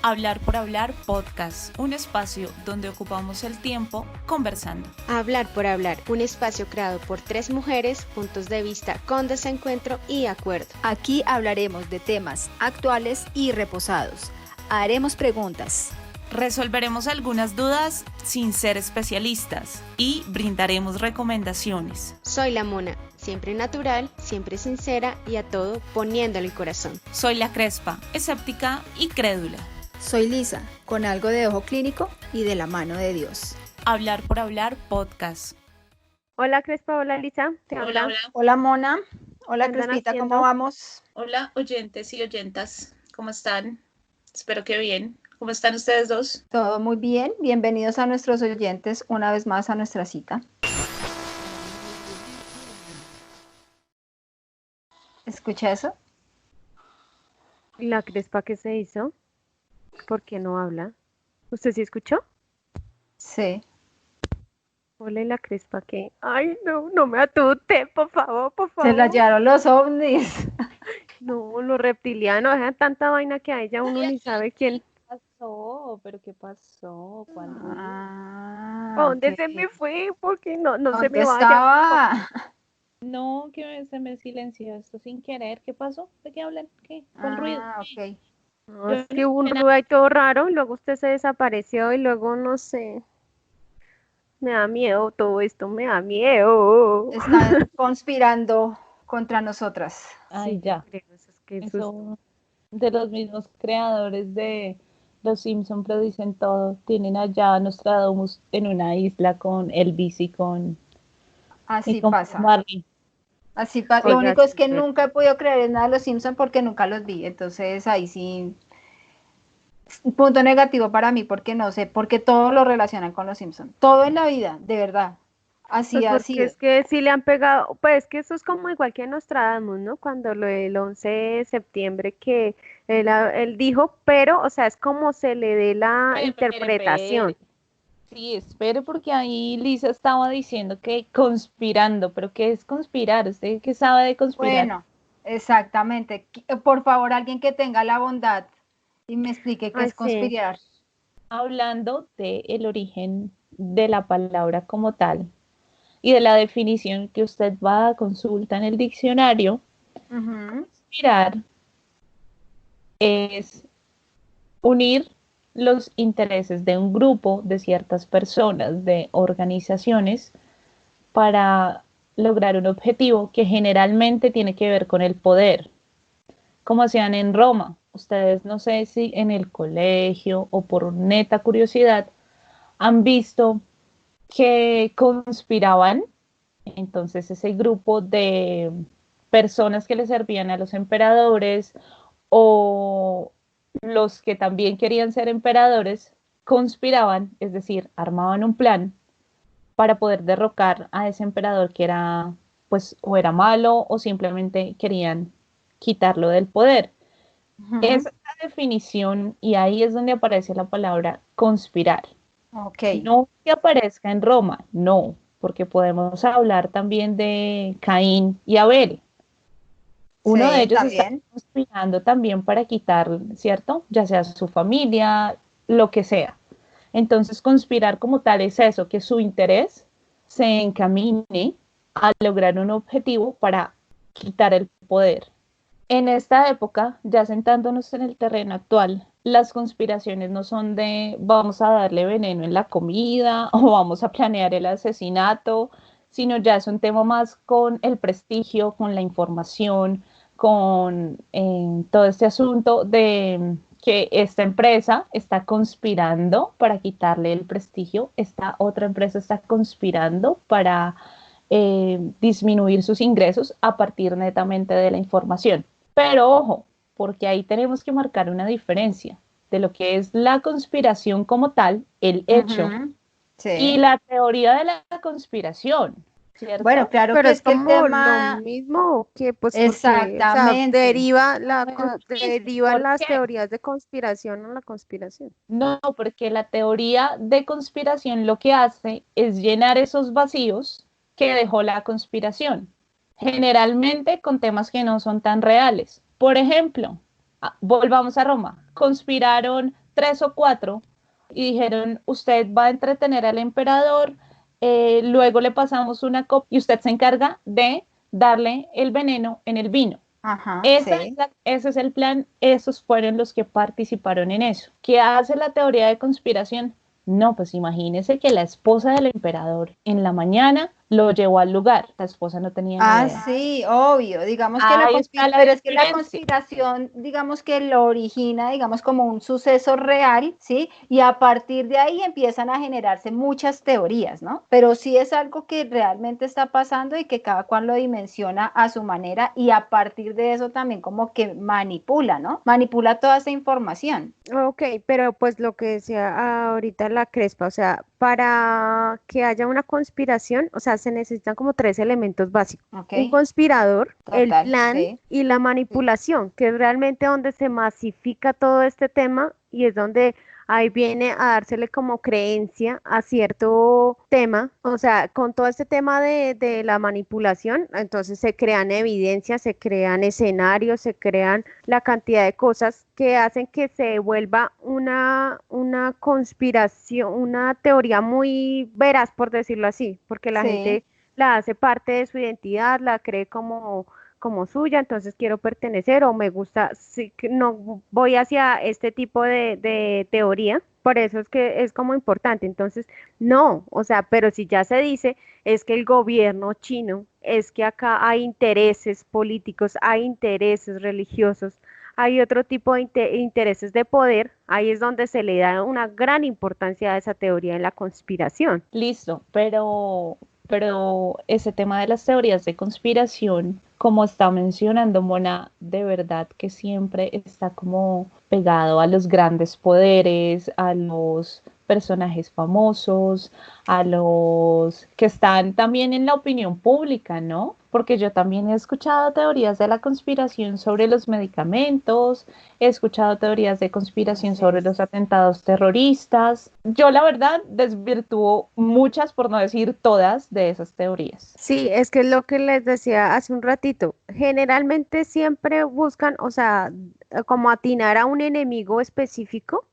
Hablar por Hablar Podcast, un espacio donde ocupamos el tiempo conversando. Hablar por Hablar, un espacio creado por 3 mujeres, puntos de vista con desencuentro y acuerdo. Aquí hablaremos de temas actuales y reposados. Haremos preguntas. Resolveremos algunas dudas sin ser especialistas y brindaremos recomendaciones. Soy la Mona, siempre natural, siempre sincera y a todo poniéndole el corazón. Soy la Crespa, escéptica y crédula. Soy Lisa, con algo de ojo clínico y de la mano de Dios. Hablar por Hablar Podcast. Hola Crespa, hola Lisa. Hola. Hola Mona, hola ¿Qué andan Crespita, haciendo? ¿cómo vamos? Hola oyentes y oyentas, ¿cómo están? Espero que bien. ¿Cómo están ustedes dos? Todo muy bien, bienvenidos a nuestros oyentes una vez más a nuestra cita. ¿Escucha eso? ¿La Crespa qué se hizo? ¿Por qué no habla? ¿Usted sí escuchó? Sí. Hola, ¿y la Crespa qué? Ay, no me atute, por favor, por favor. Se la llevaron los ovnis. No, los reptilianos, dejan tanta vaina que hay, ya uno ni sabe quién. Pasó? ¿Pero qué pasó? ¿Cuál ruido? Ah, ¿A dónde ok. se me fue? Porque no se ¿Dónde me vaya. estaba? No, se me silenció esto sin querer. ¿Qué pasó? ¿De qué hablan? ¿Qué? ¿Cuál ruido? Ah, ok. No, es que hubo un ruido ahí todo raro, y luego usted se desapareció y luego no sé. Me da miedo todo esto, me da miedo. Están conspirando contra nosotras. Ay, Sí, ya. creo, eso es que Eso de los mismos creadores de Los Simpson predicen todo. Tienen allá a Nostradamus en una isla con Elvis y con Así Bob pasa. Marley. Así pasa. Oiga, Lo único es sí, que pero- nunca he podido creer en nada de los Simpsons porque nunca los vi. Entonces ahí sí, punto negativo para mí porque no sé, porque todo lo relacionan con los Simpsons. Todo en la vida, de verdad. Así Pues ha porque sido. es que sí le han pegado, pues que eso es como igual que Nostradamus, ¿no? Cuando lo del 11 de septiembre que él dijo, pero, o sea, es como se le dé la interpretación. Sí, espere porque ahí Lisa estaba diciendo que conspirando, pero ¿qué es conspirar? ¿Usted qué sabe de conspirar? Bueno, exactamente. Por favor, alguien que tenga la bondad y me explique qué Ay, es sí. conspirar. Hablando del origen de la palabra como tal y de la definición que usted va a consulta en el diccionario, Ujú. conspirar es unir los intereses de un grupo, de ciertas personas, de organizaciones, para lograr un objetivo que generalmente tiene que ver con el poder, como hacían en Roma. Ustedes no sé si en el colegio o por neta curiosidad han visto que conspiraban, entonces ese grupo de personas que le servían a los emperadores o los que también querían ser emperadores conspiraban, es decir, armaban un plan para poder derrocar a ese emperador que era, pues, o era malo o simplemente querían quitarlo del poder. Ujú. Esa es la definición y ahí es donde aparece la palabra conspirar. Ok. No que aparezca en Roma, no, porque podemos hablar también de Caín y Abel. Uno de Sí, ellos está también. conspirando también para quitar, ¿cierto? Ya sea su familia, lo que sea. Entonces, conspirar como tal es eso, que su interés se encamine a lograr un objetivo para quitar el poder. En esta época, ya sentándonos en el terreno actual, las conspiraciones no son de vamos a darle veneno en la comida o vamos a planear el asesinato, sino ya es un tema más con el prestigio, con la información, con todo este asunto de que esta empresa está conspirando para quitarle el prestigio, esta otra empresa está conspirando para disminuir sus ingresos a partir netamente de la información. Pero ojo, porque ahí tenemos que marcar una diferencia de lo que es la conspiración como tal, el hecho, Ujú. y Sí. la teoría de la conspiración, ¿cierto? Bueno, claro Pero que es es que el como lo tema, mismo que, pues, porque, o sea, exactamente. derivan ¿Por las qué? teorías de conspiración a la conspiración. No, porque la teoría de conspiración lo que hace es llenar esos vacíos que dejó la conspiración, generalmente con temas que no son tan reales. Por ejemplo, volvamos a Roma, conspiraron 3 o 4 y dijeron, usted va a entretener al emperador, luego le pasamos una copa y usted se encarga de darle el veneno en el vino. Ajá, Ese es el plan, esos fueron los que participaron en eso. ¿Qué hace la teoría de conspiración? No, pues imagínese que la esposa del emperador en la mañana lo llevó al lugar. La esposa no tenía ni idea. Sí, obvio, digamos que Ahí está la pero es que la diferencia. conspiración, digamos que lo origina, digamos, como un suceso real, ¿sí? Y a partir de ahí empiezan a generarse muchas teorías, ¿no? Pero sí es algo que realmente está pasando y que cada cual lo dimensiona a su manera y a partir de eso también como que manipula, ¿no? Manipula toda esa información. Ok, pero pues lo que decía ahorita la Crespa, o sea, para que haya una conspiración, o sea, se necesitan como 3 elementos básicos. Ok, Un conspirador, el total, plan sí. y la manipulación, que es realmente donde se masifica todo este tema y es donde ahí viene a dársele como creencia a cierto tema, o sea, con todo este tema de la manipulación, entonces se crean evidencias, se crean escenarios, se crean la cantidad de cosas que hacen que se vuelva una conspiración, una teoría muy veraz, por decirlo así, porque la Sí. gente la hace parte de su identidad, la cree como suya, entonces quiero pertenecer o me gusta, sí, no voy hacia este tipo de teoría, por eso es que es como importante, entonces no, o sea, pero si ya se dice, es que el gobierno chino, es que acá hay intereses políticos, hay intereses religiosos, hay otro tipo de intereses de poder, ahí es donde se le da una gran importancia a esa teoría de la conspiración. Listo, pero ese tema de las teorías de conspiración, como está mencionando Mona, de verdad que siempre está como pegado a los grandes poderes, a los personajes famosos, a los que están también en la opinión pública, ¿no? Porque yo también he escuchado teorías de la conspiración sobre los medicamentos, he escuchado teorías de conspiración Así sobre es. los atentados terroristas. Yo, la verdad, desvirtúo muchas, por no decir todas, de esas teorías. Sí, es que es lo que les decía hace un ratito. Generalmente siempre buscan, o sea, como atinar a un enemigo específico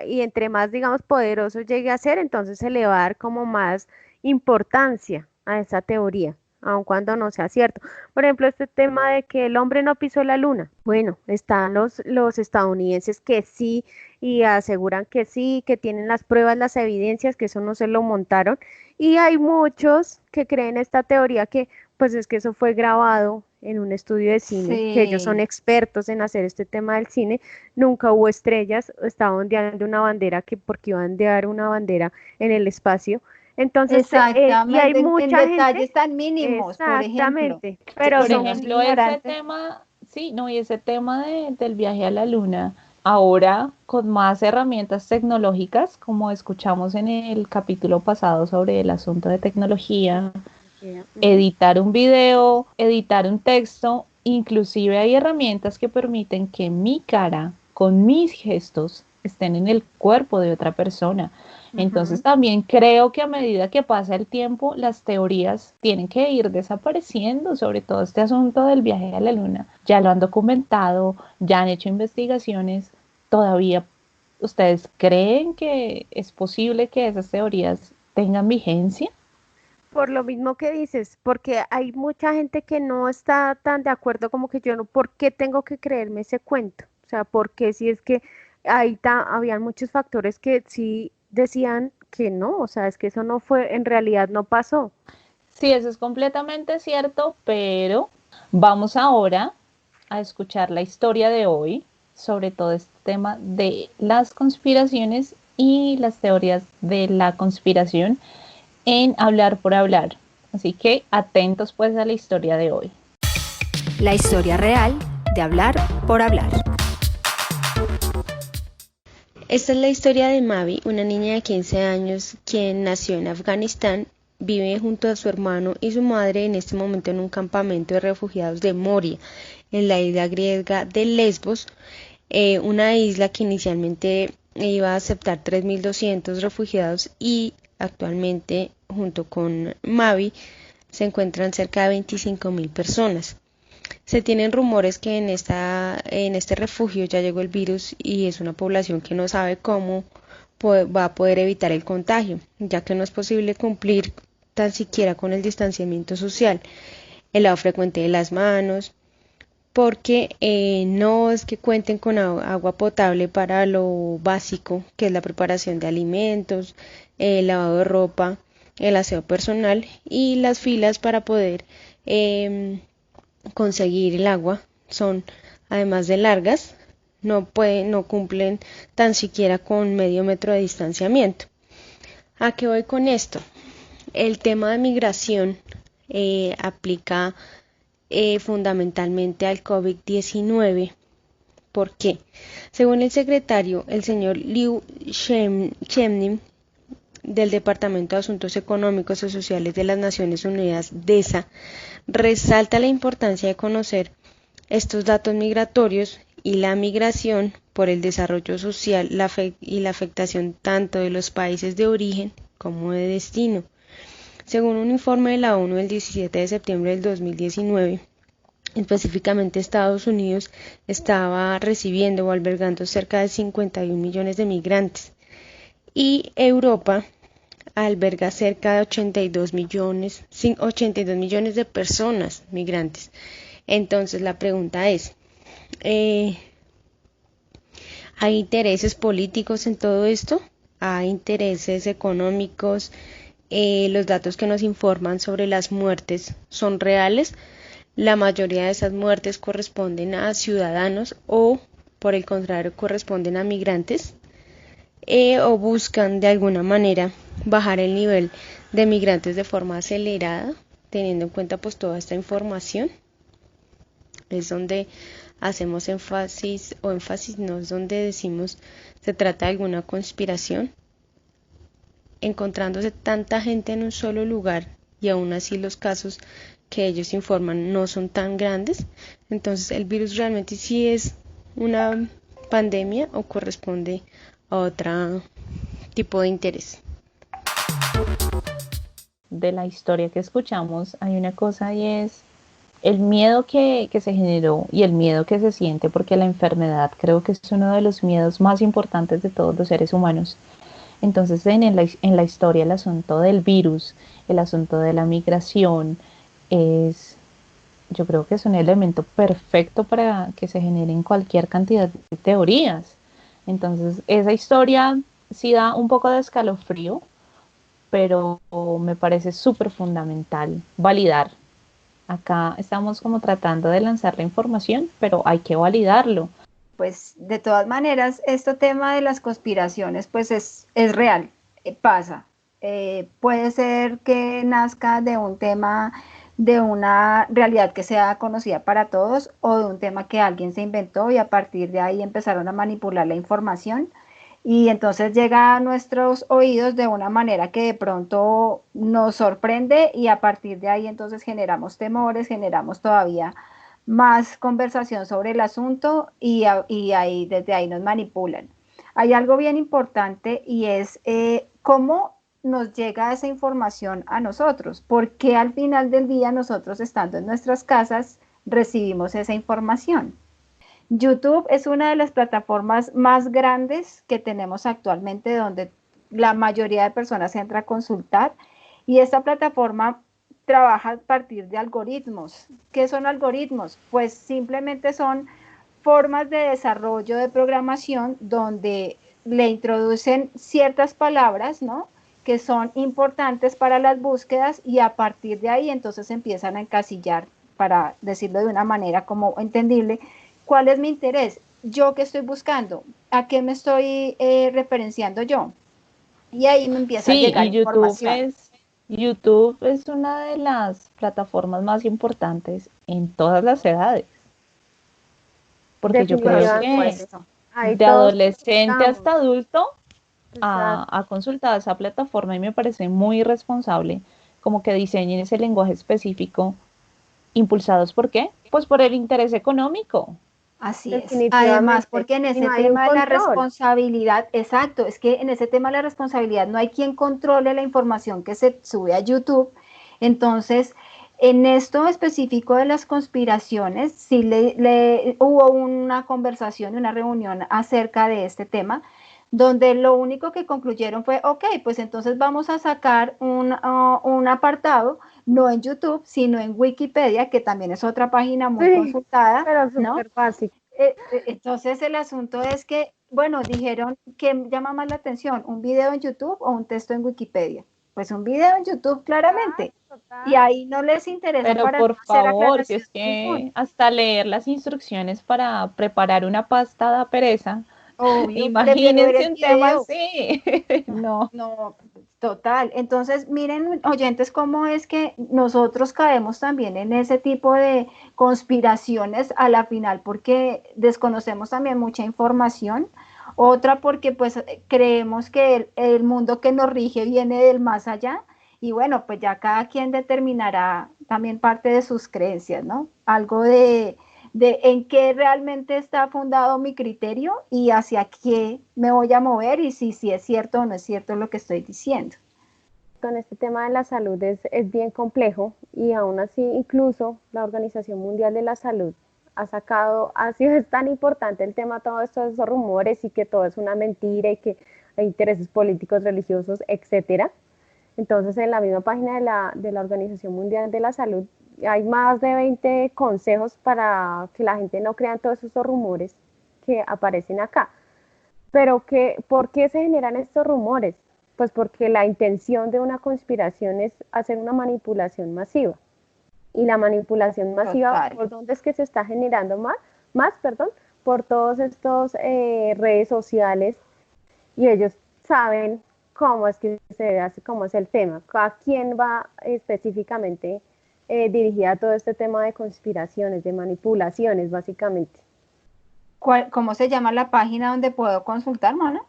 y entre más, digamos, poderoso llegue a ser, entonces se le va a dar como más importancia a esa teoría, aun cuando no sea cierto. Por ejemplo, este tema de que el hombre no pisó la luna. Bueno, están los estadounidenses que sí y aseguran que sí, que tienen las pruebas, las evidencias, que eso no se lo montaron. Y hay muchos que creen esta teoría que pues es que eso fue grabado en un estudio de cine, que ellos son Sí. expertos en hacer este tema del cine, nunca hubo estrellas, estaban ondeando una bandera que porque iban a ondear una bandera en el espacio. Entonces, y hay Exactamente, en mucha gente, detalles tan mínimos, por ejemplo, exactamente, pero que Por somos son, ejemplo, ese ignorantes. tema, sí, no, y ese tema del viaje a la luna, ahora con más herramientas tecnológicas, como escuchamos en el capítulo pasado sobre el asunto de tecnología, ujú. editar un video, editar un texto, inclusive hay herramientas que permiten que mi cara con mis gestos estén en el cuerpo de otra persona. Entonces Ujú. también creo que a medida que pasa el tiempo, las teorías tienen que ir desapareciendo, sobre todo este asunto del viaje a la luna. Ya lo han documentado, ya han hecho investigaciones, todavía ¿ustedes creen que es posible que esas teorías tengan vigencia? Por lo mismo que dices, porque hay mucha gente que no está tan de acuerdo como que yo no, ¿por qué tengo que creerme ese cuento? O sea, porque si es que habían muchos factores que sí decían que no, o sea, es que eso no fue, en realidad no pasó. Sí, eso es completamente cierto, pero vamos ahora a escuchar la historia de hoy sobre todo este tema de las conspiraciones y las teorías de la conspiración en Hablar por Hablar. Así que atentos pues a la historia de hoy. La historia real de Hablar por Hablar. Esta es la historia de Mavi, una niña de 15 años quien nació en Afganistán, vive junto a su hermano y su madre en este momento en un campamento de refugiados de Moria, en la isla griega de Lesbos, una isla que inicialmente iba a aceptar 3.200 refugiados y actualmente junto con Mavi se encuentran cerca de 25.000 personas. Se tienen rumores que en este refugio ya llegó el virus y es una población que no sabe cómo va a poder evitar el contagio, ya que no es posible cumplir tan siquiera con el distanciamiento social, el lavado frecuente de las manos, porque no es que cuenten con agua potable para lo básico, que es la preparación de alimentos, el lavado de ropa, el aseo personal y las filas para poder conseguir el agua son, además de largas, no cumplen tan siquiera con medio metro de distanciamiento. ¿A qué voy con esto? El tema de migración aplica fundamentalmente al COVID-19. ¿Por qué? Según el secretario, el señor Liu Chemnim, del Departamento de Asuntos Económicos y Sociales de las Naciones Unidas, DESA, resalta la importancia de conocer estos datos migratorios y la migración por el desarrollo social y la afectación tanto de los países de origen como de destino. Según un informe de la ONU del 17 de septiembre del 2019, específicamente Estados Unidos estaba recibiendo o albergando cerca de 51 millones de migrantes y Europa alberga cerca de 82 millones de personas migrantes. Entonces la pregunta es, ¿hay intereses políticos en todo esto? ¿Hay intereses económicos? Los datos que nos informan sobre las muertes son reales. La mayoría de esas muertes corresponden a ciudadanos o, por el contrario, corresponden a migrantes o buscan de alguna manera bajar el nivel de migrantes de forma acelerada, teniendo en cuenta pues toda esta información. Es donde hacemos énfasis no es donde decimos se trata de alguna conspiración, encontrándose tanta gente en un solo lugar y aún así los casos que ellos informan no son tan grandes. Entonces el virus realmente sí es una pandemia o corresponde a otro tipo de interés. De la historia que escuchamos hay una cosa y es el miedo que se generó y el miedo que se siente, porque la enfermedad creo que es uno de los miedos más importantes de todos los seres humanos. Entonces en la historia el asunto del virus, el asunto de la migración, yo creo que es un elemento perfecto para que se generen cualquier cantidad de teorías. Entonces esa historia sí da un poco de escalofrío, pero me parece súper fundamental validar. Acá estamos como tratando de lanzar la información, pero hay que validarlo. Pues de todas maneras, este tema de las conspiraciones pues es real, pasa. Puede ser que nazca de un tema, de una realidad que sea conocida para todos o de un tema que alguien se inventó y a partir de ahí empezaron a manipular la información y entonces llega a nuestros oídos de una manera que de pronto nos sorprende y a partir de ahí entonces generamos temores, generamos todavía más conversación sobre el asunto y ahí, desde ahí nos manipulan. Hay algo bien importante y es cómo nos llega esa información a nosotros, porque al final del día nosotros estando en nuestras casas recibimos esa información. YouTube es una de las plataformas más grandes que tenemos actualmente donde la mayoría de personas entra a consultar y esta plataforma trabaja a partir de algoritmos. ¿Qué son algoritmos? Pues simplemente son formas de desarrollo de programación donde le introducen ciertas palabras, ¿no?, que son importantes para las búsquedas y a partir de ahí entonces empiezan a encasillar, para decirlo de una manera como entendible, ¿cuál es mi interés? ¿Yo qué estoy buscando? ¿A qué me estoy referenciando yo? Y ahí me empieza a llegar información. YouTube es una de las plataformas más importantes en todas las edades. Porque yo creo que de adolescente hasta adulto a consultar esa plataforma y me parece muy irresponsable como que diseñen ese lenguaje específico impulsados ¿por qué? Pues por el interés económico. Así es. Además, porque en ese tema de la responsabilidad, exacto, es que en ese tema de la responsabilidad no hay quien controle la información que se sube a YouTube. Entonces, En esto específico de las conspiraciones, sí hubo una conversación, una reunión acerca de este tema, donde lo único que concluyeron fue, ok, pues entonces vamos a sacar un apartado, no en YouTube, sino en Wikipedia, que también es otra página muy Sí, consultada, pero ¿no? súper básico. Entonces el asunto es que, bueno, dijeron que llama más la atención, un video en YouTube o un texto en Wikipedia. Pues un video en YouTube claramente. Total. Y ahí no les interesa Pero para por hacer favor, si aclaración es ninguna. que hasta leer las instrucciones para preparar una pasta da pereza. Obvio, prefiero ver Imagínense el un tema video. así. No. No, total. Entonces, miren, oyentes, cómo es que nosotros caemos también en ese tipo de conspiraciones a la final, porque desconocemos también mucha información. Otra porque pues creemos que el mundo que nos rige viene del más allá. Y bueno, pues ya cada quien determinará también parte de sus creencias, ¿no? Algo de en qué realmente está fundado mi criterio y hacia qué me voy a mover y si es cierto o no es cierto lo que estoy diciendo. Con este tema de la salud es bien complejo y aún así incluso la Organización Mundial de la Salud ha sido es tan importante el tema, todos estos rumores y que todo es una mentira y que hay intereses políticos, religiosos, etcétera. Entonces, en la misma página de la Organización Mundial de la Salud hay más de 20 consejos para que la gente no crea en todos esos rumores que aparecen acá. Pero ¿por qué se generan estos rumores? Pues porque la intención de una conspiración es hacer una manipulación masiva. Y la manipulación masiva, Total. ¿por dónde es que se está generando más, por todos estos redes sociales, y ellos saben cómo es que se hace, cómo es el tema, a quién va específicamente dirigida todo este tema de conspiraciones, de manipulaciones, básicamente. ¿Cómo se llama la página donde puedo consultar, Mona?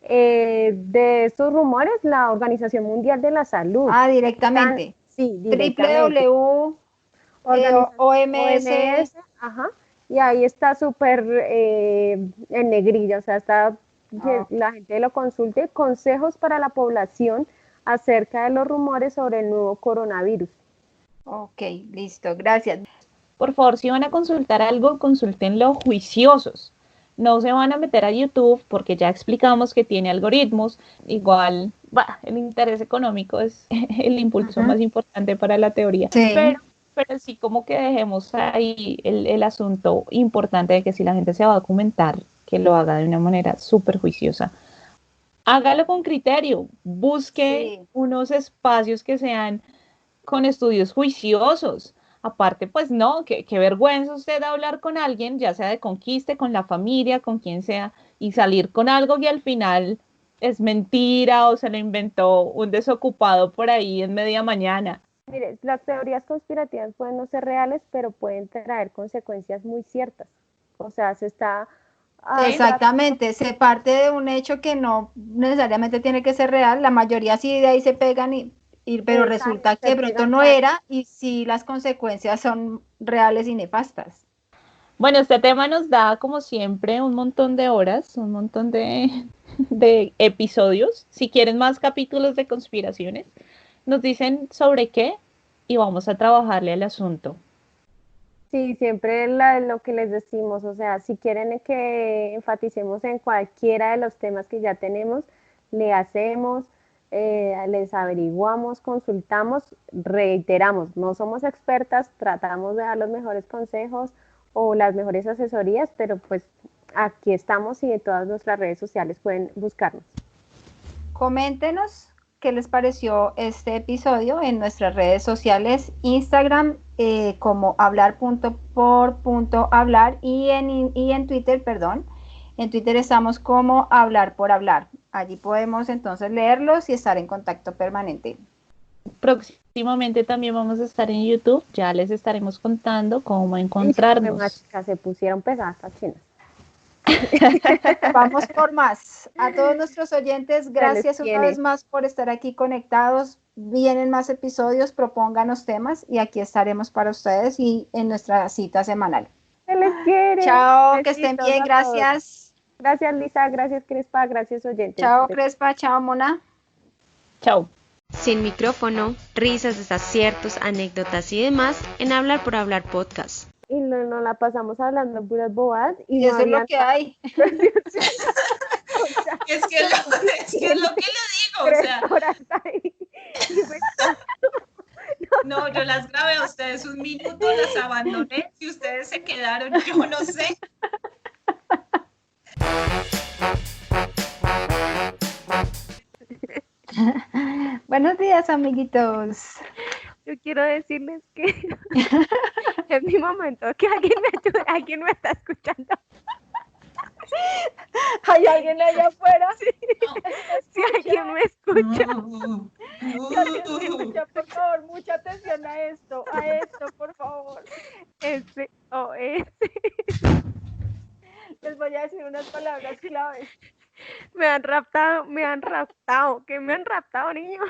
De estos rumores, la Organización Mundial de la Salud. Directamente. Sí, directamente. OMS. Ajá, y ahí está súper en negrilla, o sea, está que la gente lo consulte, consejos para la población acerca de los rumores sobre el nuevo coronavirus. Ok, listo, gracias. Por favor, si van a consultar algo, consúltenlo juiciosos. No se van a meter a YouTube porque ya explicamos que tiene algoritmos. Igual, el interés económico es el impulso más importante para la teoría. Sí. Pero sí como que dejemos ahí el asunto importante de que si la gente se va a documentar, que lo haga de una manera súper juiciosa. Hágalo con criterio, busque unos espacios que sean con estudios juiciosos. Aparte, pues no, qué vergüenza usted hablar con alguien, ya sea de conquiste, con la familia, con quien sea, y salir con algo que al final es mentira o se lo inventó un desocupado por ahí en media mañana. Mire, las teorías conspirativas pueden no ser reales, pero pueden traer consecuencias muy ciertas. O sea, se está... Exactamente, se parte de un hecho que no necesariamente tiene que ser real, la mayoría sí de ahí se pegan, pero resulta que de pronto no era y sí las consecuencias son reales y nefastas. Bueno, este tema nos da, como siempre, un montón de horas, un montón de episodios. Si quieren más capítulos de conspiraciones, nos dicen sobre qué y vamos a trabajarle al asunto. Sí, siempre lo que les decimos, o sea, si quieren que enfaticemos en cualquiera de los temas que ya tenemos, le hacemos, les averiguamos, consultamos, reiteramos, no somos expertas, tratamos de dar los mejores consejos o las mejores asesorías, pero pues aquí estamos y en todas nuestras redes sociales pueden buscarnos. Coméntenos qué les pareció este episodio en nuestras redes sociales, Instagram como hablar.por.hablar y en Twitter, en Twitter estamos como hablar por hablar. Allí podemos entonces leerlos y estar en contacto permanente. Próximamente también vamos a estar en YouTube, ya les estaremos contando cómo encontrarnos. Se pusieron pesadas las chinas. Vamos por más. A todos nuestros oyentes, gracias una vez más por estar aquí conectados. Vienen más episodios, propónganos temas y aquí estaremos para ustedes y en nuestra cita semanal. Se les quiere. Chao, que estén bien, gracias. Gracias, Lisa, gracias, Crespa, gracias, oyentes. Chao, Crespa, chao, Mona. Chao. Sin micrófono, risas, desaciertos, anécdotas y demás en Hablar por Hablar podcast. Y no la pasamos hablando puras bobadas. Y eso es lo que hay. Es que es lo que le digo, o sea. No, yo las grabé a ustedes un minuto, las abandoné. Si ustedes se quedaron, yo no sé. Buenos días, amiguitos. Yo quiero decirles que es mi momento, que alguien me ayude, alguien me está escuchando. ¿Hay alguien allá afuera? Sí. Si alguien me escucha. Si alguien me escucha, por favor, mucha atención a esto, por favor. SOS. Les voy a decir unas palabras claves. Me han raptado. ¿Qué me han raptado, niños?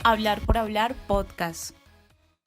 Hablar por Hablar podcast.